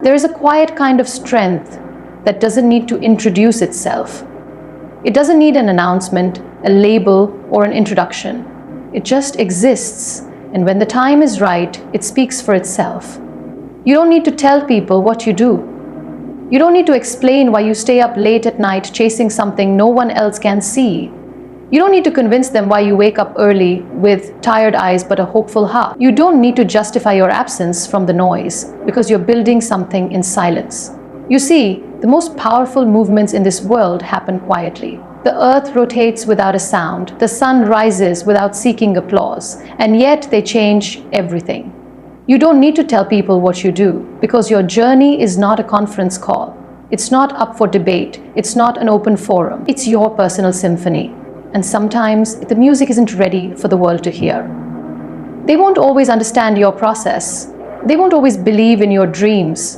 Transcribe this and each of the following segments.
There is a quiet kind of strength that doesn't need to introduce itself. It doesn't need an announcement, a label, or an introduction. It just exists, and when the time is right, it speaks for itself. You don't need to tell people what you do. You don't need to explain why you stay up late at night chasing something no one else can see. You don't need to convince them why you wake up early with tired eyes but a hopeful heart. You don't need to justify your absence from the noise because you're building something in silence. You see, the most powerful movements in this world happen quietly. The earth rotates without a sound, the sun rises without seeking applause, and yet they change everything. You don't need to tell people what you do because your journey is not a conference call. It's not up for debate. It's not an open forum. It's your personal symphony. And sometimes the music isn't ready for the world to hear. They won't always understand your process. They won't always believe in your dreams.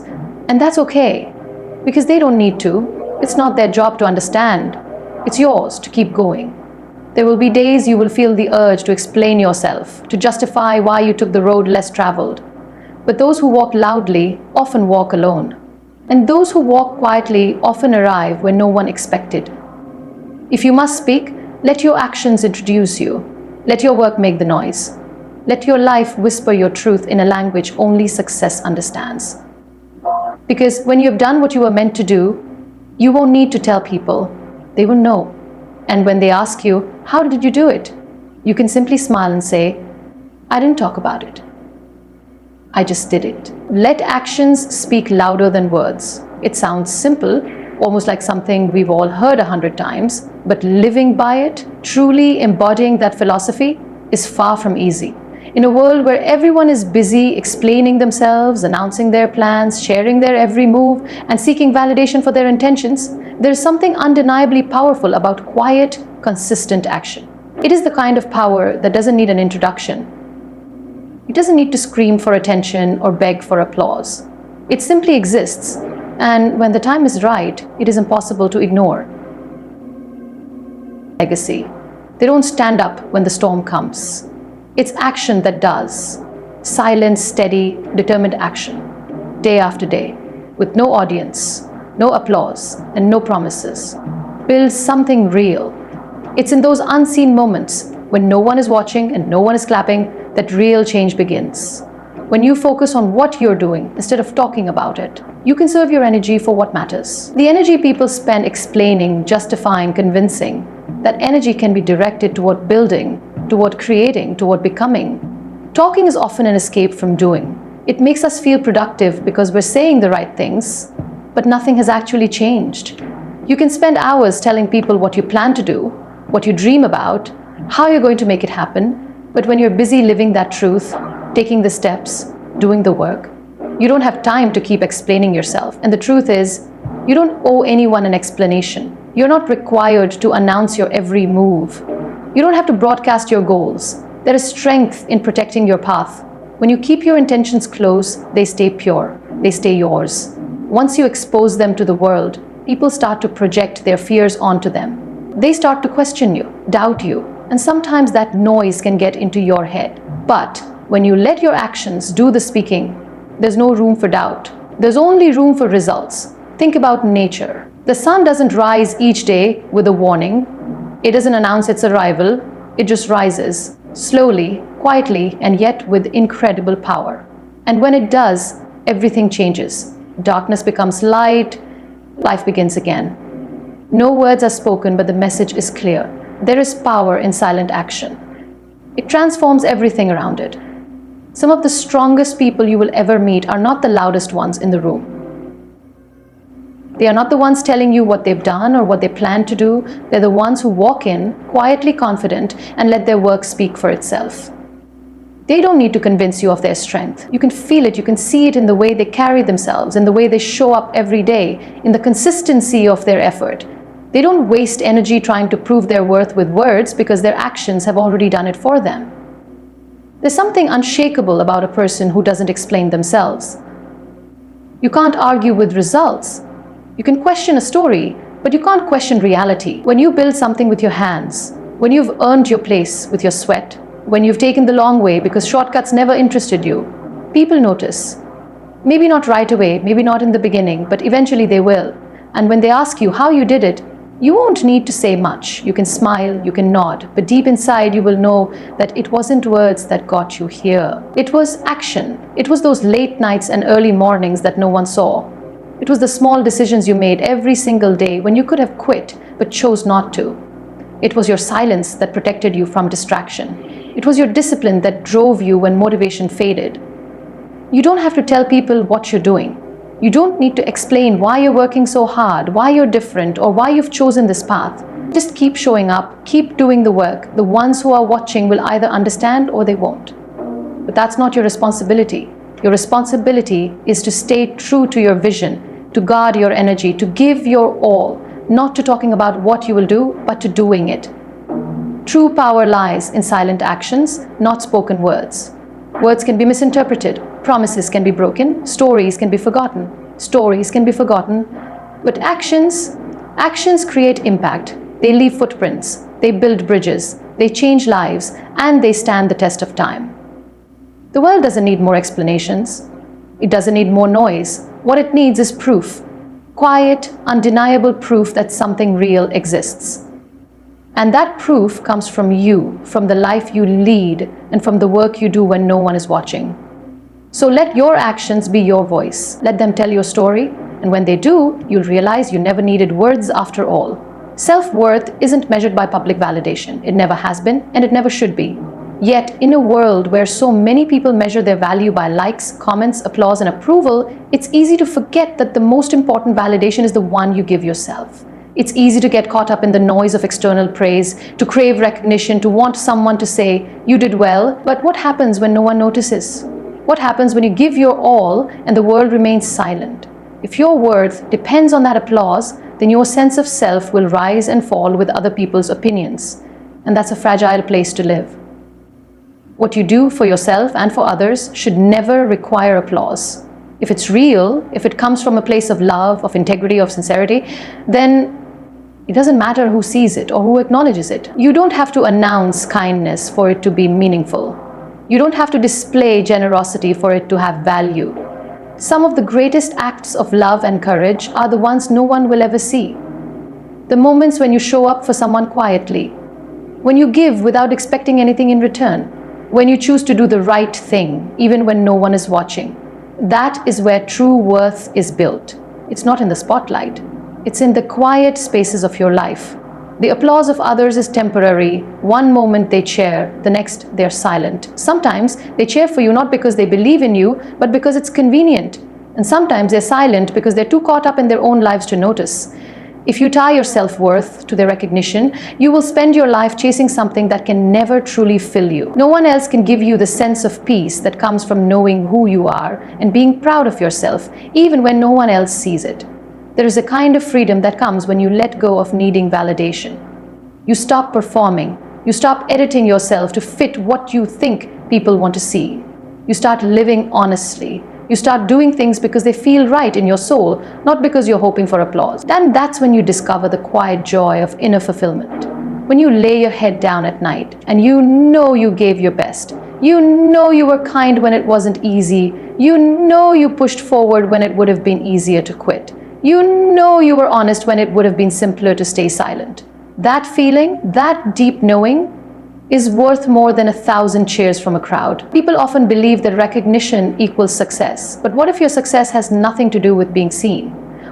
And that's okay, because they don't need to. It's not their job to understand. It's yours to keep going. There will be days you will feel the urge to explain yourself, to justify why you took the road less traveled. But those who walk loudly often walk alone. And those who walk quietly often arrive when no one expected. If you must speak, let your actions introduce you. Let your work make the noise. Let your life whisper your truth in a language only success understands. Because when you've done what you were meant to do, you won't need to tell people. They will know. And when they ask you, how did you do it? You can simply smile and say, I didn't talk about it. I just did it. Let actions speak louder than words. It sounds simple, almost like something we've all heard 100 times, but living by it, truly embodying that philosophy, is far from easy. In a world where everyone is busy explaining themselves, announcing their plans, sharing their every move, and seeking validation for their intentions, there is something undeniably powerful about quiet, consistent action. It is the kind of power that doesn't need an introduction. It doesn't need to scream for attention or beg for applause. It simply exists. And when the time is right, it is impossible to ignore. Legacy. They don't stand up when the storm comes. It's action that does. Silent, steady, determined action. Day after day, with no audience, no applause, and no promises. Build something real. It's in those unseen moments when no one is watching and no one is clapping that real change begins. When you focus on what you're doing instead of talking about it, you conserve your energy for what matters. The energy people spend explaining, justifying, convincing, that energy can be directed toward building, toward creating, toward becoming. Talking is often an escape from doing. It makes us feel productive because we're saying the right things, but nothing has actually changed. You can spend hours telling people what you plan to do, what you dream about, how you're going to make it happen, but when you're busy living that truth, taking the steps, doing the work, you don't have time to keep explaining yourself. And the truth is, you don't owe anyone an explanation. You're not required to announce your every move. You don't have to broadcast your goals. There is strength in protecting your path. When you keep your intentions close, they stay pure. They stay yours. Once you expose them to the world, people start to project their fears onto them. They start to question you, doubt you, and sometimes that noise can get into your head. But when you let your actions do the speaking, there's no room for doubt. There's only room for results. Think about nature. The sun doesn't rise each day with a warning. It doesn't announce its arrival. It just rises, slowly, quietly, and yet with incredible power. And when it does, everything changes. Darkness becomes light, life begins again. No words are spoken, but the message is clear. There is power in silent action. It transforms everything around it. Some of the strongest people you will ever meet are not the loudest ones in the room. They are not the ones telling you what they've done or what they plan to do. They're the ones who walk in, quietly confident, and let their work speak for itself. They don't need to convince you of their strength. You can feel it, you can see it in the way they carry themselves, in the way they show up every day, in the consistency of their effort. They don't waste energy trying to prove their worth with words because their actions have already done it for them. There's something unshakable about a person who doesn't explain themselves. You can't argue with results. You can question a story, but you can't question reality. When you build something with your hands, when you've earned your place with your sweat, when you've taken the long way because shortcuts never interested you, people notice. Maybe not right away, maybe not in the beginning, but eventually they will. And when they ask you how you did it, you won't need to say much. You can smile, you can nod, but deep inside you will know that it wasn't words that got you here. It was action. It was those late nights and early mornings that no one saw. It was the small decisions you made every single day when you could have quit but chose not to. It was your silence that protected you from distraction. It was your discipline that drove you when motivation faded. You don't have to tell people what you're doing. You don't need to explain why you're working so hard, why you're different, or why you've chosen this path. Just keep showing up, keep doing the work. The ones who are watching will either understand or they won't. But that's not your responsibility. Your responsibility is to stay true to your vision, to guard your energy, to give your all, not to talking about what you will do, but to doing it. True power lies in silent actions, not spoken words. Words can be misinterpreted, promises can be broken, stories can be forgotten. Stories can be forgotten, but actions create impact. They leave footprints, they build bridges, they change lives, and they stand the test of time. The world doesn't need more explanations. It doesn't need more noise. What it needs is proof. Quiet, undeniable proof that something real exists. And that proof comes from you, from the life you lead, and from the work you do when no one is watching. So let your actions be your voice. Let them tell your story, and when they do, you'll realize you never needed words after all. Self-worth isn't measured by public validation. It never has been, and it never should be. Yet, in a world where so many people measure their value by likes, comments, applause, and approval, it's easy to forget that the most important validation is the one you give yourself. It's easy to get caught up in the noise of external praise, to crave recognition, to want someone to say, "You did well," but what happens when no one notices? What happens when you give your all and the world remains silent? If your worth depends on that applause, then your sense of self will rise and fall with other people's opinions. And that's a fragile place to live. What you do for yourself and for others should never require applause. If it's real, if it comes from a place of love, of integrity, of sincerity, then it doesn't matter who sees it or who acknowledges it. You don't have to announce kindness for it to be meaningful. You don't have to display generosity for it to have value. Some of the greatest acts of love and courage are the ones no one will ever see. The moments when you show up for someone quietly, when you give without expecting anything in return, when you choose to do the right thing even when no one is watching. That is where true worth is built. It's not in the spotlight. It's in the quiet spaces of your life. The applause of others is temporary. One moment they cheer, the next they're silent. Sometimes they cheer for you not because they believe in you, but because it's convenient. And sometimes they're silent because they're too caught up in their own lives to notice. If you tie your self-worth to their recognition, you will spend your life chasing something that can never truly fill you. No one else can give you the sense of peace that comes from knowing who you are and being proud of yourself, even when no one else sees it. There is a kind of freedom that comes when you let go of needing validation. You stop performing. You stop editing yourself to fit what you think people want to see. You start living honestly. You start doing things because they feel right in your soul, not because you're hoping for applause. And that's when you discover the quiet joy of inner fulfillment. When you lay your head down at night and you know you gave your best. You know you were kind when it wasn't easy. You know you pushed forward when it would have been easier to quit. You know you were honest when it would have been simpler to stay silent. That feeling, that deep knowing, is worth more than 1,000 cheers from a crowd. People often believe that recognition equals success. But what if your success has nothing to do with being seen?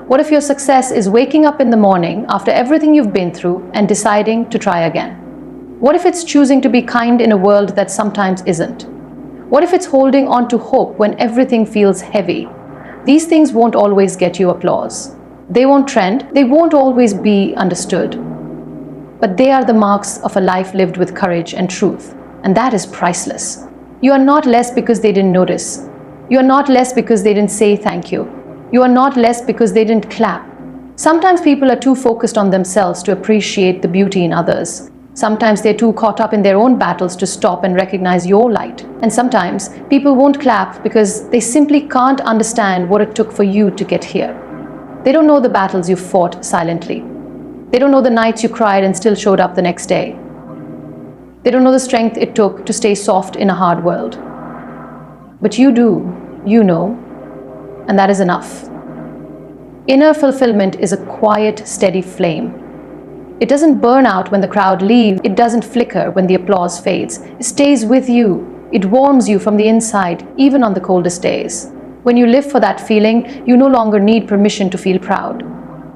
What if your success is waking up in the morning after everything you've been through and deciding to try again? What if it's choosing to be kind in a world that sometimes isn't? What if it's holding on to hope when everything feels heavy? These things won't always get you applause. They won't trend. They won't always be understood. But they are the marks of a life lived with courage and truth. And that is priceless. You are not less because they didn't notice. You are not less because they didn't say thank you. You are not less because they didn't clap. Sometimes people are too focused on themselves to appreciate the beauty in others. Sometimes they're too caught up in their own battles to stop and recognize your light. And sometimes people won't clap because they simply can't understand what it took for you to get here. They don't know the battles you fought silently. They don't know the nights you cried and still showed up the next day. They don't know the strength it took to stay soft in a hard world. But you do. You know. and that is enough. Inner fulfillment is a quiet, steady flame. It doesn't burn out when the crowd leaves. It doesn't flicker when the applause fades. It stays with you. It warms you from the inside, even on the coldest days. When you live for that feeling, you no longer need permission to feel proud.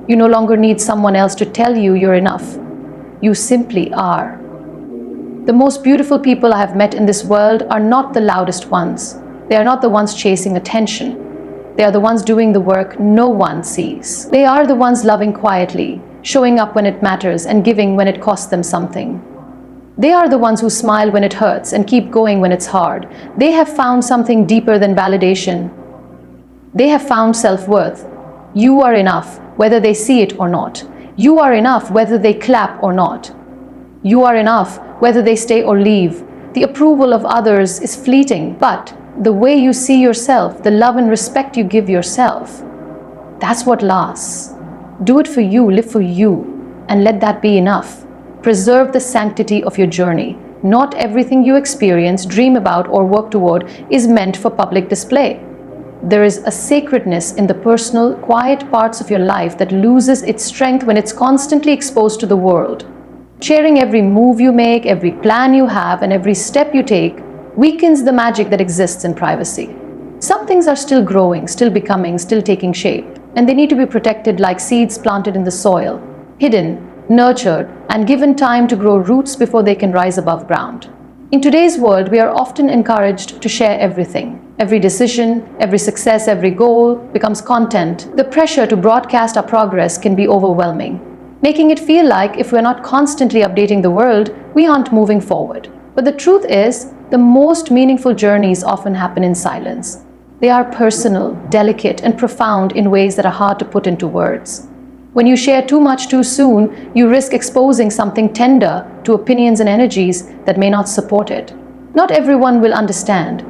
You no longer need someone else to tell you you're enough. You simply are. The most beautiful people I have met in this world are not the loudest ones. They are not the ones chasing attention. They are the ones doing the work no one sees. They are the ones loving quietly, showing up when it matters and giving when it costs them something. They are the ones who smile when it hurts and keep going when it's hard. They have found something deeper than validation. They have found self-worth. You are enough, whether they see it or not. You are enough, whether they clap or not. You are enough, whether they stay or leave. The approval of others is fleeting, but the way you see yourself, the love and respect you give yourself, that's what lasts. Do it for you, live for you, and let that be enough. Preserve the sanctity of your journey. Not everything you experience, dream about, or work toward is meant for public display. There is a sacredness in the personal, quiet parts of your life that loses its strength when it's constantly exposed to the world. Sharing every move you make, every plan you have, and every step you take weakens the magic that exists in privacy. Some things are still growing, still becoming, still taking shape, and they need to be protected like seeds planted in the soil, hidden, nurtured, and given time to grow roots before they can rise above ground. In today's world, we are often encouraged to share everything. Every decision, every success, every goal becomes content. The pressure to broadcast our progress can be overwhelming, making it feel like if we're not constantly updating the world, we aren't moving forward. But the truth is, the most meaningful journeys often happen in silence. They are personal, delicate, and profound in ways that are hard to put into words. When you share too much too soon, you risk exposing something tender to opinions and energies that may not support it. Not everyone will understand.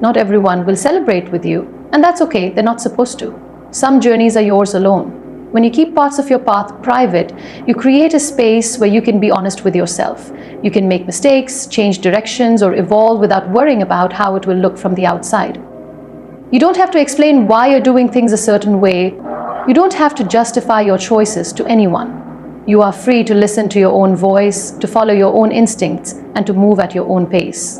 Not everyone will celebrate with you, and that's okay, they're not supposed to. Some journeys are yours alone. When you keep parts of your path private, you create a space where you can be honest with yourself. You can make mistakes, change directions, or evolve without worrying about how it will look from the outside. You don't have to explain why you're doing things a certain way. You don't have to justify your choices to anyone. You are free to listen to your own voice, to follow your own instincts, and to move at your own pace.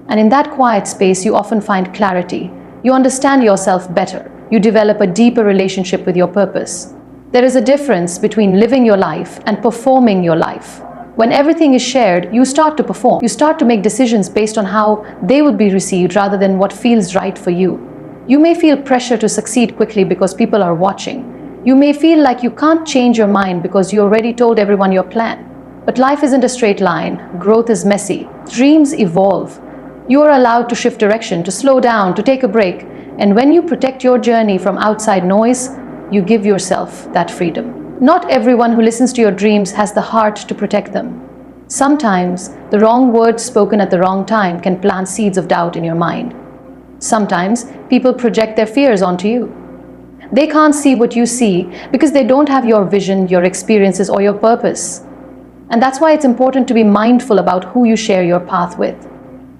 And in that quiet space, you often find clarity. You understand yourself better. You develop a deeper relationship with your purpose. There is a difference between living your life and performing your life. When everything is shared, you start to perform. You start to make decisions based on how they will be received rather than what feels right for you. You may feel pressure to succeed quickly because people are watching. You may feel like you can't change your mind because you already told everyone your plan. But life isn't a straight line. Growth is messy. Dreams evolve. You are allowed to shift direction, to slow down, to take a break. And when you protect your journey from outside noise, you give yourself that freedom. Not everyone who listens to your dreams has the heart to protect them. Sometimes, the wrong words spoken at the wrong time can plant seeds of doubt in your mind. Sometimes, people project their fears onto you. They can't see what you see because they don't have your vision, your experiences, or your purpose. And that's why it's important to be mindful about who you share your path with.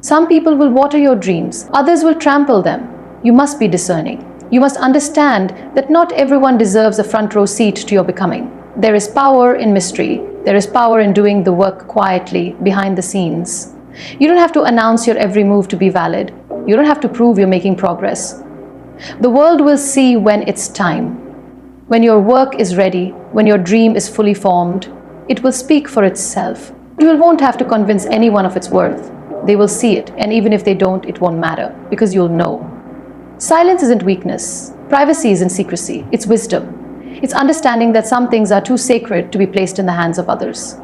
Some people will water your dreams, others will trample them. You must be discerning. You must understand that not everyone deserves a front row seat to your becoming. There is power in mystery. There is power in doing the work quietly, behind the scenes. You don't have to announce your every move to be valid. You don't have to prove you're making progress. The world will see when it's time. When your work is ready, when your dream is fully formed, it will speak for itself. You won't have to convince anyone of its worth. They will see it, and even if they don't, it won't matter, because you'll know. Silence isn't weakness. Privacy isn't secrecy. It's wisdom. It's understanding that some things are too sacred to be placed in the hands of others.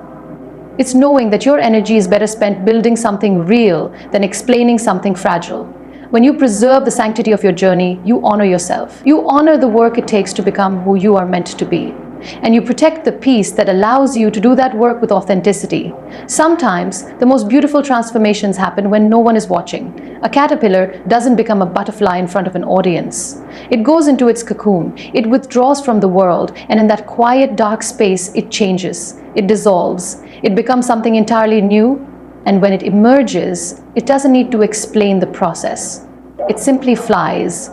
It's knowing that your energy is better spent building something real than explaining something fragile. When you preserve the sanctity of your journey, you honor yourself. You honor the work it takes to become who you are meant to be. And you protect the peace that allows you to do that work with authenticity. Sometimes, the most beautiful transformations happen when no one is watching. A caterpillar doesn't become a butterfly in front of an audience. It goes into its cocoon, it withdraws from the world, and in that quiet, dark space, it changes, it dissolves, it becomes something entirely new, and when it emerges, it doesn't need to explain the process. It simply flies.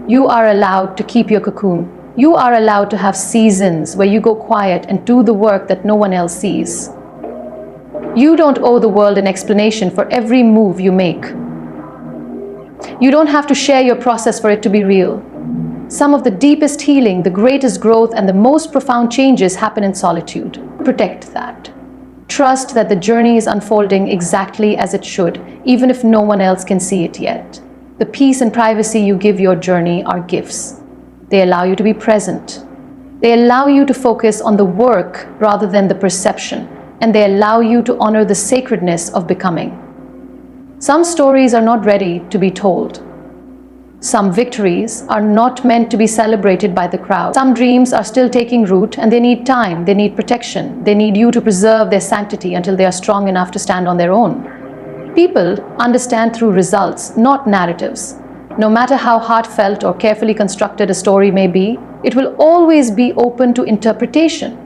You are allowed to keep your cocoon. You are allowed to have seasons where you go quiet and do the work that no one else sees. You don't owe the world an explanation for every move you make. You don't have to share your process for it to be real. Some of the deepest healing, the greatest growth, and the most profound changes happen in solitude. Protect that. Trust that the journey is unfolding exactly as it should, even if no one else can see it yet. The peace and privacy you give your journey are gifts. They allow you to be present. They allow you to focus on the work rather than the perception, and they allow you to honor the sacredness of becoming. Some stories are not ready to be told. Some victories are not meant to be celebrated by the crowd. Some dreams are still taking root and they need time, they need protection, they need you to preserve their sanctity until they are strong enough to stand on their own. People understand through results, not narratives. No matter how heartfelt or carefully constructed a story may be, it will always be open to interpretation.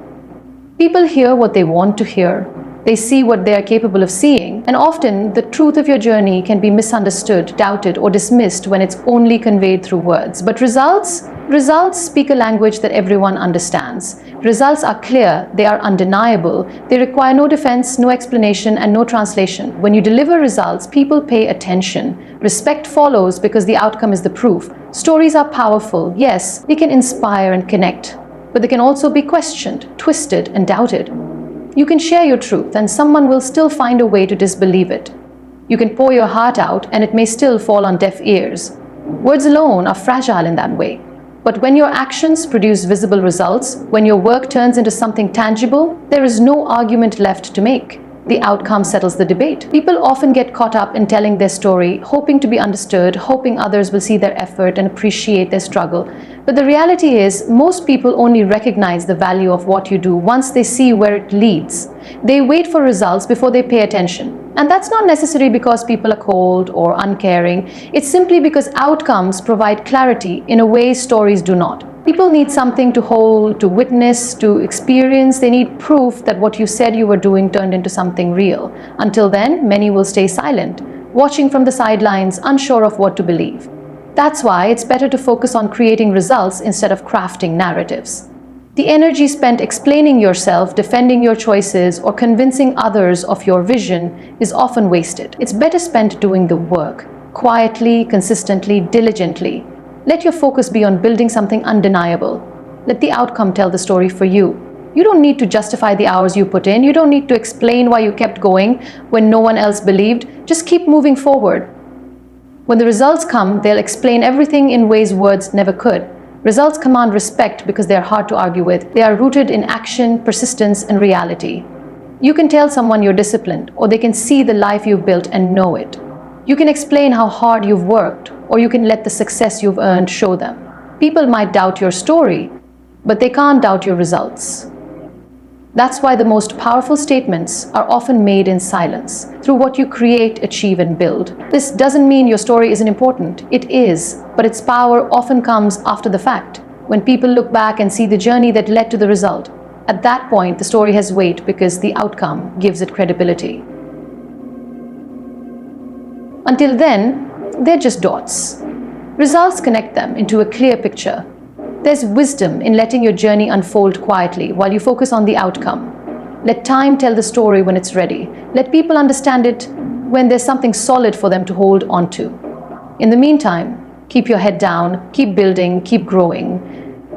People hear what they want to hear. They see what they are capable of seeing, and often the truth of your journey can be misunderstood, doubted, or dismissed when it's only conveyed through words. But results speak a language that everyone understands. Results are clear, they are undeniable, they require no defense, no explanation, and no translation. When you deliver results, people pay attention. Respect follows because the outcome is the proof. Stories are powerful, yes, they can inspire and connect, but they can also be questioned, twisted, and doubted. You can share your truth and someone will still find a way to disbelieve it. You can pour your heart out and it may still fall on deaf ears. Words alone are fragile in that way. But when your actions produce visible results, when your work turns into something tangible, there is no argument left to make. The outcome settles the debate. People often get caught up in telling their story, hoping to be understood, hoping others will see their effort and appreciate their struggle. But the reality is, most people only recognize the value of what you do once they see where it leads. They wait for results before they pay attention. And that's not necessarily because people are cold or uncaring. It's simply because outcomes provide clarity in a way stories do not. People need something to hold, to witness, to experience. They need proof that what you said you were doing turned into something real. Until then, many will stay silent, watching from the sidelines, unsure of what to believe. That's why it's better to focus on creating results instead of crafting narratives. The energy spent explaining yourself, defending your choices, or convincing others of your vision is often wasted. It's better spent doing the work, quietly, consistently, diligently. Let your focus be on building something undeniable. Let the outcome tell the story for you. You don't need to justify the hours you put in. You don't need to explain why you kept going when no one else believed. Just keep moving forward. When the results come, they'll explain everything in ways words never could. Results command respect because they are hard to argue with. They are rooted in action, persistence, and reality. You can tell someone you're disciplined, or they can see the life you've built and know it. You can explain how hard you've worked, or you can let the success you've earned show them. People might doubt your story, but they can't doubt your results. That's why the most powerful statements are often made in silence, through what you create, achieve, and build. This doesn't mean your story isn't important. It is, but its power often comes after the fact, when people look back and see the journey that led to the result. At that point, the story has weight because the outcome gives it credibility. Until then, they're just dots. Results connect them into a clear picture. There's wisdom in letting your journey unfold quietly while you focus on the outcome. Let time tell the story when it's ready. Let people understand it when there's something solid for them to hold on to. In the meantime, keep your head down, keep building, keep growing.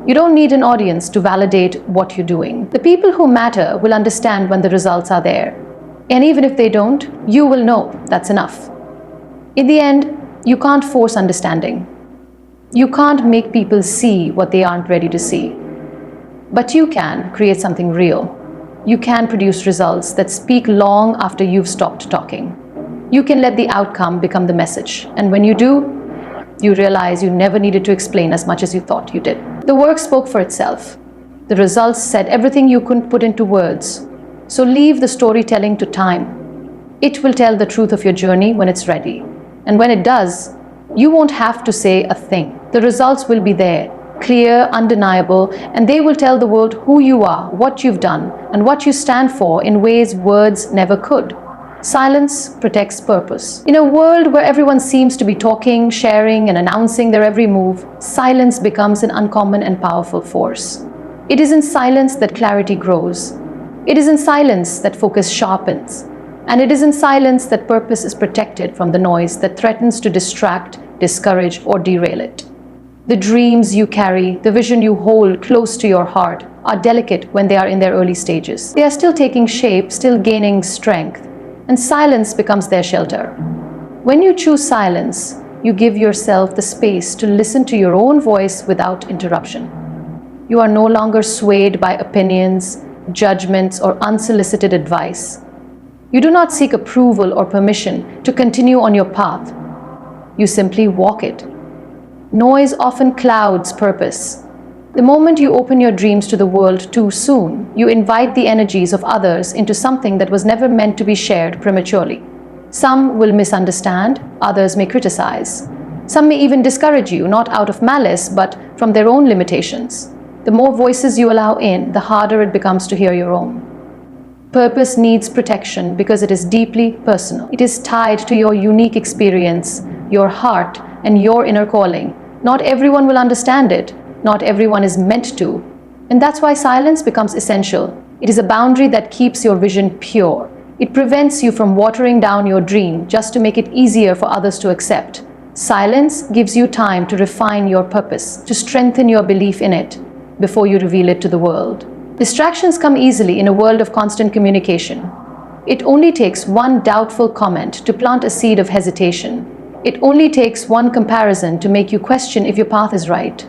You don't need an audience to validate what you're doing. The people who matter will understand when the results are there. And even if they don't, you will know that's enough. In the end, you can't force understanding. You can't make people see what they aren't ready to see. But you can create something real. You can produce results that speak long after you've stopped talking. You can let the outcome become the message. And when you do, you realize you never needed to explain as much as you thought you did. The work spoke for itself. The results said everything you couldn't put into words. So leave the storytelling to time. It will tell the truth of your journey when it's ready. And when it does, you won't have to say a thing. The results will be there, clear, undeniable, and they will tell the world who you are, what you've done, and what you stand for in ways words never could. Silence protects purpose. In a world where everyone seems to be talking, sharing, and announcing their every move, silence becomes an uncommon and powerful force. It is in silence that clarity grows. It is in silence that focus sharpens. And it is in silence that purpose is protected from the noise that threatens to distract, discourage, or derail it. The dreams you carry, the vision you hold close to your heart, are delicate when they are in their early stages. They are still taking shape, still gaining strength, and silence becomes their shelter. When you choose silence, you give yourself the space to listen to your own voice without interruption. You are no longer swayed by opinions, judgments, or unsolicited advice. You do not seek approval or permission to continue on your path. You simply walk it. Noise often clouds purpose. The moment you open your dreams to the world too soon, you invite the energies of others into something that was never meant to be shared prematurely. Some will misunderstand, others may criticize. Some may even discourage you, not out of malice, but from their own limitations. The more voices you allow in, the harder it becomes to hear your own. Purpose needs protection because it is deeply personal. It is tied to your unique experience, your heart, and your inner calling. Not everyone will understand it. Not everyone is meant to. And that's why silence becomes essential. It is a boundary that keeps your vision pure. It prevents you from watering down your dream just to make it easier for others to accept. Silence gives you time to refine your purpose, to strengthen your belief in it before you reveal it to the world. Distractions come easily in a world of constant communication. It only takes one doubtful comment to plant a seed of hesitation. It only takes one comparison to make you question if your path is right.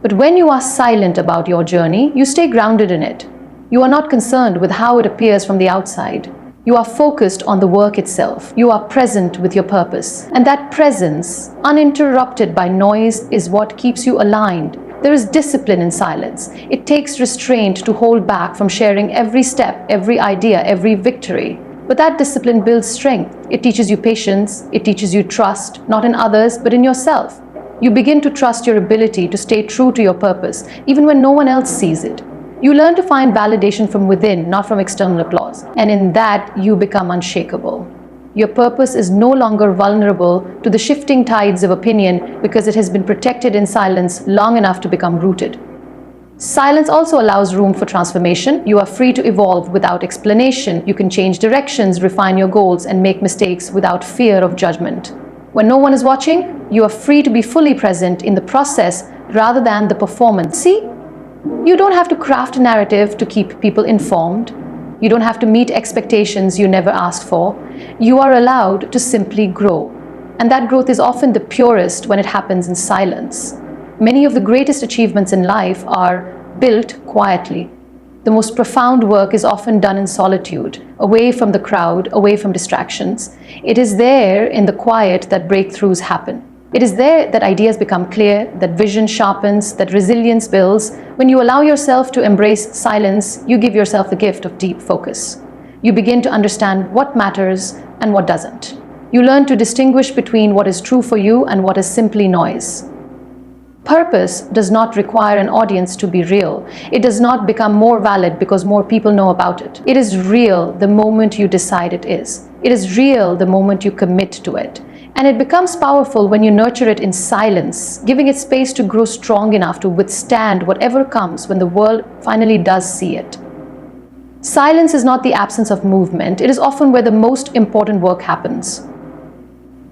But when you are silent about your journey, you stay grounded in it. You are not concerned with how it appears from the outside. You are focused on the work itself. You are present with your purpose. And that presence, uninterrupted by noise, is what keeps you aligned. There is discipline in silence. It takes restraint to hold back from sharing every step, every idea, every victory. But that discipline builds strength. It teaches you patience. It teaches you trust, not in others, but in yourself. You begin to trust your ability to stay true to your purpose, even when no one else sees it. You learn to find validation from within, not from external applause. And in that, you become unshakable. Your purpose is no longer vulnerable to the shifting tides of opinion because it has been protected in silence long enough to become rooted. Silence also allows room for transformation. You are free to evolve without explanation. You can change directions, refine your goals, and make mistakes without fear of judgment. When no one is watching, you are free to be fully present in the process rather than the performance. See, you don't have to craft a narrative to keep people informed. You don't have to meet expectations you never asked for. You are allowed to simply grow. And that growth is often the purest when it happens in silence. Many of the greatest achievements in life are built quietly. The most profound work is often done in solitude, away from the crowd, away from distractions. It is there in the quiet that breakthroughs happen. It is there that ideas become clear, that vision sharpens, that resilience builds. When you allow yourself to embrace silence, you give yourself the gift of deep focus. You begin to understand what matters and what doesn't. You learn to distinguish between what is true for you and what is simply noise. Purpose does not require an audience to be real. It does not become more valid because more people know about it. It is real the moment you decide it is. It is real the moment you commit to it. And it becomes powerful when you nurture it in silence, giving it space to grow strong enough to withstand whatever comes when the world finally does see it. Silence is not the absence of movement. It is often where the most important work happens.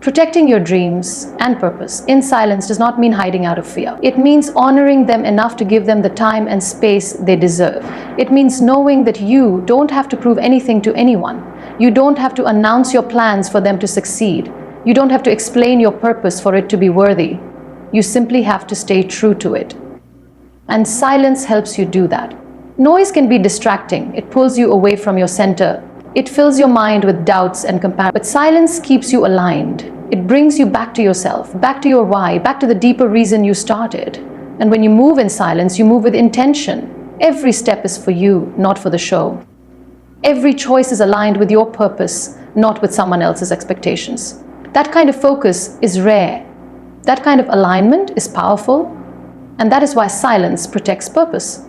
Protecting your dreams and purpose in silence does not mean hiding out of fear. It means honoring them enough to give them the time and space they deserve. It means knowing that you don't have to prove anything to anyone. You don't have to announce your plans for them to succeed. You don't have to explain your purpose for it to be worthy. You simply have to stay true to it. And silence helps you do that. Noise can be distracting. It pulls you away from your center. It fills your mind with doubts and comparisons. But silence keeps you aligned. It brings you back to yourself, back to your why, back to the deeper reason you started. And when you move in silence, you move with intention. Every step is for you, not for the show. Every choice is aligned with your purpose, not with someone else's expectations. That kind of focus is rare. That kind of alignment is powerful. And that is why silence protects purpose.